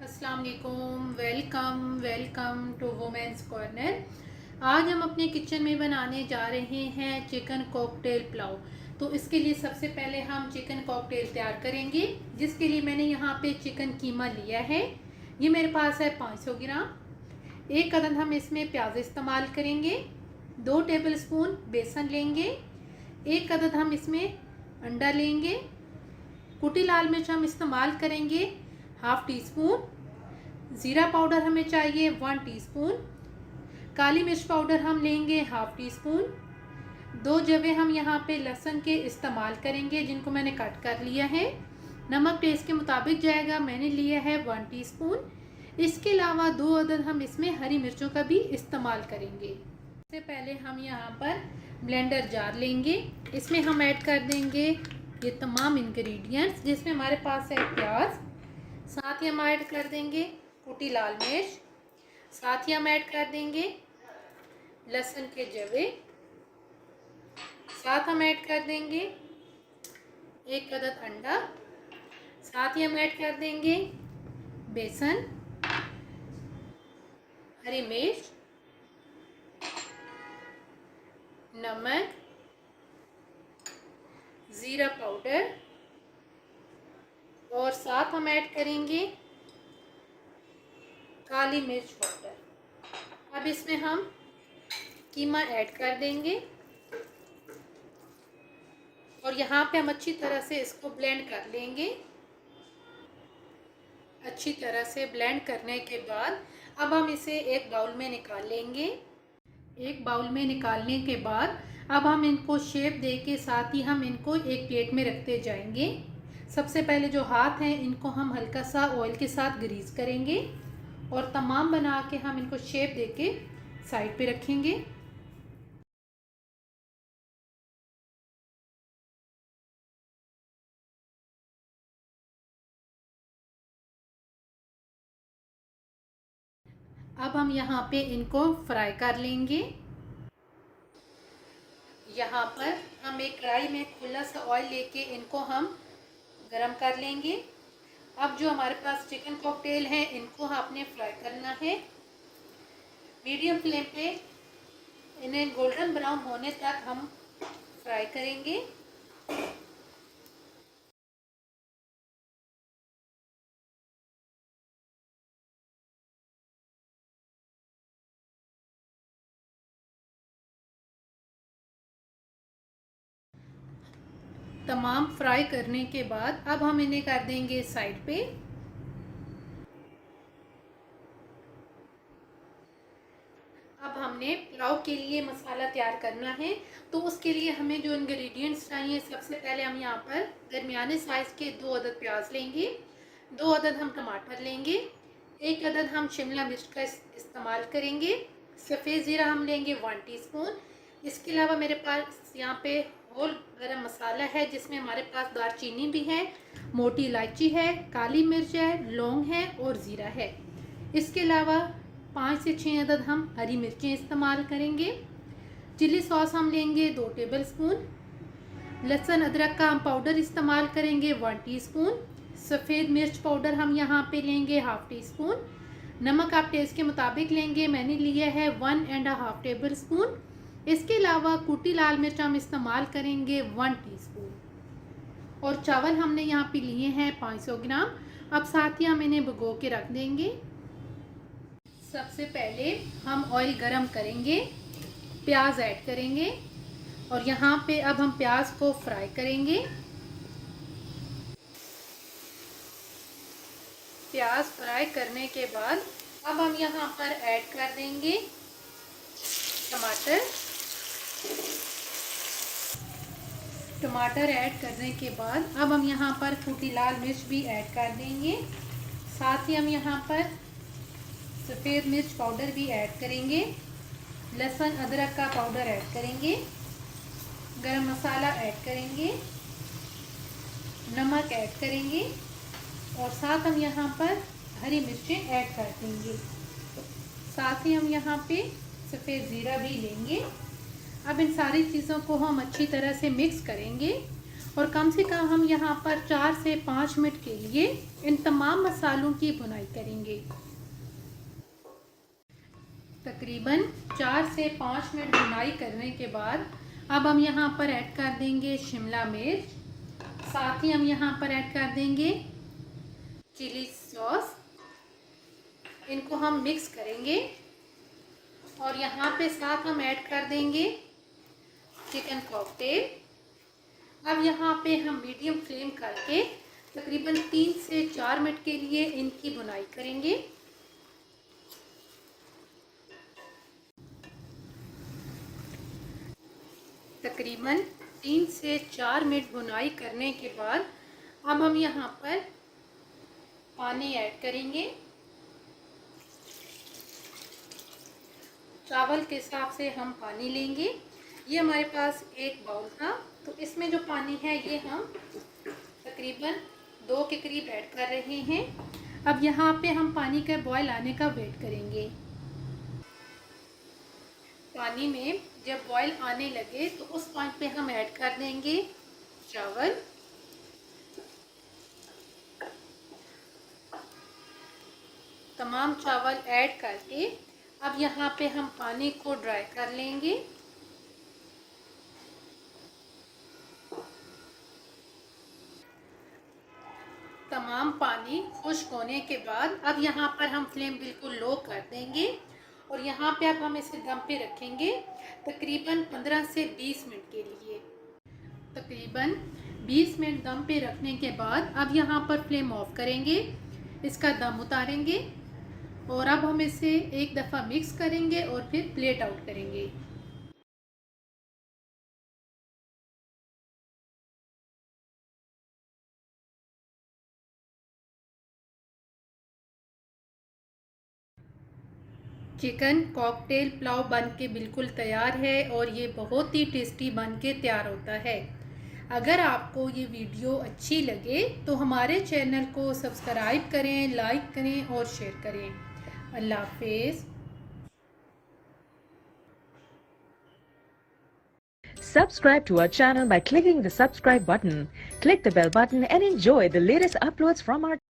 अस्सलाम वालेकुम। Welcome to women's corner. आज हम अपने किचन में बनाने जा रहे हैं चिकन कॉकटेल पुलाव। तो इसके लिए सबसे पहले हम चिकन कॉकटेल तैयार करेंगे, जिसके लिए मैंने यहाँ पे चिकन कीमा लिया है। ये मेरे पास है 500 ग्राम। एक अदद हम इसमें प्याज इस्तेमाल करेंगे। 2 टेबलस्पून बेसन लेंगे। एक अदद हम इसमें अंडा लेंगे। कुटी लाल मिर्च हम इस्तेमाल करेंगे हाफ टी स्पून। ज़ीरा पाउडर हमें चाहिए 1 टीस्पून। काली मिर्च पाउडर हम लेंगे हाफ टी स्पून। 2 जवे हम यहाँ पे लहसुन के इस्तेमाल करेंगे, जिनको मैंने कट कर लिया है। नमक टेस्ट के मुताबिक जाएगा, मैंने लिया है 1 टीस्पून। इसके अलावा 2 अदद हम इसमें हरी मिर्चों का भी इस्तेमाल करेंगे। सबसे पहले हम यहाँ पर ब्लेंडर जार लेंगे। इसमें हम ऐड कर देंगे ये तमाम इंग्रेडिएंट्स, जिसमें हमारे पास है प्याज, साथ ही हम ऐड कर देंगे कुटी लाल मिर्च, साथ ही हम ऐड कर देंगे लहसुन के जवे, साथ हम ऐड कर देंगे 1 अदद अंडा, साथ ही हम ऐड कर देंगे बेसन, हरी मिर्च, नमक, ज़ीरा पाउडर और साथ हम ऐड करेंगे काली मिर्च पाउडर। अब इसमें हम कीमा ऐड कर देंगे और यहाँ पे हम अच्छी तरह से इसको ब्लेंड कर लेंगे। अच्छी तरह से ब्लेंड करने के बाद अब हम इसे एक बाउल में निकाल लेंगे। एक बाउल में निकालने के बाद अब हम इनको शेप दे के साथ ही हम इनको एक प्लेट में रखते जाएंगे। सबसे पहले जो हाथ हैं इनको हम हल्का सा ऑयल के साथ ग्रीस करेंगे और तमाम बना के हम इनको शेप दे के साइड पे रखेंगे। अब हम यहाँ पे इनको फ्राई कर लेंगे। यहाँ पर हम एक कढ़ाई में खुला सा ऑयल लेके इनको हम गरम कर लेंगे। अब जो हमारे पास चिकन कॉकटेल है इनको आपने फ्राई करना है। मीडियम फ्लेम पे इन्हें गोल्डन ब्राउन होने तक हम फ्राई करेंगे। तमाम फ्राई करने के बाद अब हम इन्हें कर देंगे साइड पे। अब हमने पुलाव के लिए मसाला तैयार करना है, तो उसके लिए हमें जो इंग्रेडिएंट्स चाहिए, सबसे पहले हम यहाँ पर दरमियाने साइज़ के 2 अदद प्याज लेंगे। 2 अदद हम टमाटर लेंगे। 1 अदद हम शिमला मिर्च का इस्तेमाल करेंगे। सफ़ेद ज़ीरा हम लेंगे 1 टीस्पून। इसके अलावा मेरे पास यहाँ पे होल गरम मसाला है, जिसमें हमारे पास दालचीनी भी है, मोटी इलायची है, काली मिर्च है, लौंग है और ज़ीरा है। इसके अलावा 5 से 6 अदद हम हरी मिर्चें इस्तेमाल करेंगे। चिली सॉस हम लेंगे 2 टेबलस्पून। लहसुन अदरक का हम पाउडर इस्तेमाल करेंगे 1 टीस्पून। सफ़ेद मिर्च पाउडर हम यहाँ पे लेंगे हाफ टी स्पून। नमक आप टेस्ट के मुताबिक लेंगे, मैंने लिया है 1.5 टेबल स्पून। इसके अलावा कुटी लाल मिर्च हम इस्तेमाल करेंगे 1 टीस्पून। और चावल हमने यहाँ पे लिए हैं 500 ग्राम। अब साथ ही हम इन्हें भिगो के रख देंगे। सबसे पहले हम ऑयल गरम करेंगे, प्याज ऐड करेंगे और यहाँ पे अब हम प्याज को फ्राई करेंगे। प्याज फ्राई करने के बाद अब हम यहाँ पर ऐड कर देंगे टमाटर। टमाटर ऐड करने के बाद अब हम यहाँ पर कुटी लाल मिर्च भी ऐड कर देंगे। साथ ही हम यहाँ पर सफ़ेद मिर्च पाउडर भी ऐड करेंगे। लहसुन अदरक का पाउडर ऐड करेंगे। गरम मसाला ऐड करेंगे। नमक ऐड करेंगे और साथ हम यहाँ पर हरी मिर्चें ऐड कर देंगे। साथ ही हम यहाँ पे सफ़ेद ज़ीरा भी लेंगे। अब इन सारी चीज़ों को हम अच्छी तरह से मिक्स करेंगे और कम से कम हम यहाँ पर 4 से 5 मिनट के लिए इन तमाम मसालों की भुनाई करेंगे। तकरीबन 4 से 5 मिनट भुनाई करने के बाद अब हम यहाँ पर ऐड कर देंगे शिमला मिर्च, साथ ही हम यहाँ पर ऐड कर देंगे चिली सॉस। इनको हम मिक्स करेंगे और यहाँ पे साथ हम ऐड कर देंगे चिकन कॉकटेल। अब यहाँ पे हम मीडियम फ्लेम करके तकरीबन 3 से 4 मिनट के लिए इनकी भुनाई करेंगे। तकरीबन 3 से 4 मिनट भुनाई करने के बाद अब हम यहाँ पर पानी ऐड करेंगे। चावल के हिसाब से हम पानी लेंगे। ये हमारे पास एक बाउल था, तो इसमें जो पानी है ये हम तकरीबन 2 के करीब ऐड कर रहे हैं। अब यहाँ पे हम पानी के बॉयल आने का वेट करेंगे। पानी में जब बॉयल आने लगे तो उस पॉइंट पे हम ऐड कर देंगे चावल। तमाम चावल ऐड करके अब यहाँ पे हम पानी को ड्राई कर लेंगे। तमाम पानी खुश्क होने के बाद अब यहाँ पर हम फ्लेम बिल्कुल लो कर देंगे और यहाँ पे अब हम इसे दम पे रखेंगे तकरीबन 15 से 20 मिनट के लिए। तकरीबन 20 मिनट दम पे रखने के बाद अब यहाँ पर फ्लेम ऑफ करेंगे, इसका दम उतारेंगे और अब हम इसे एक दफ़ा मिक्स करेंगे और फिर प्लेट आउट करेंगे। चिकन कॉकटेल पुलाव बन के बिल्कुल तैयार है और ये बहुत ही टेस्टी बन के तैयार होता है। अगर आपको ये वीडियो अच्छी लगे तो हमारे चैनल को सब्सक्राइब करें, लाइक करें और शेयर करें। अल्लाह हाफिज़। Subscribe to our channel by clicking the subscribe button. Click the bell button and enjoy the latest uploads from our channel.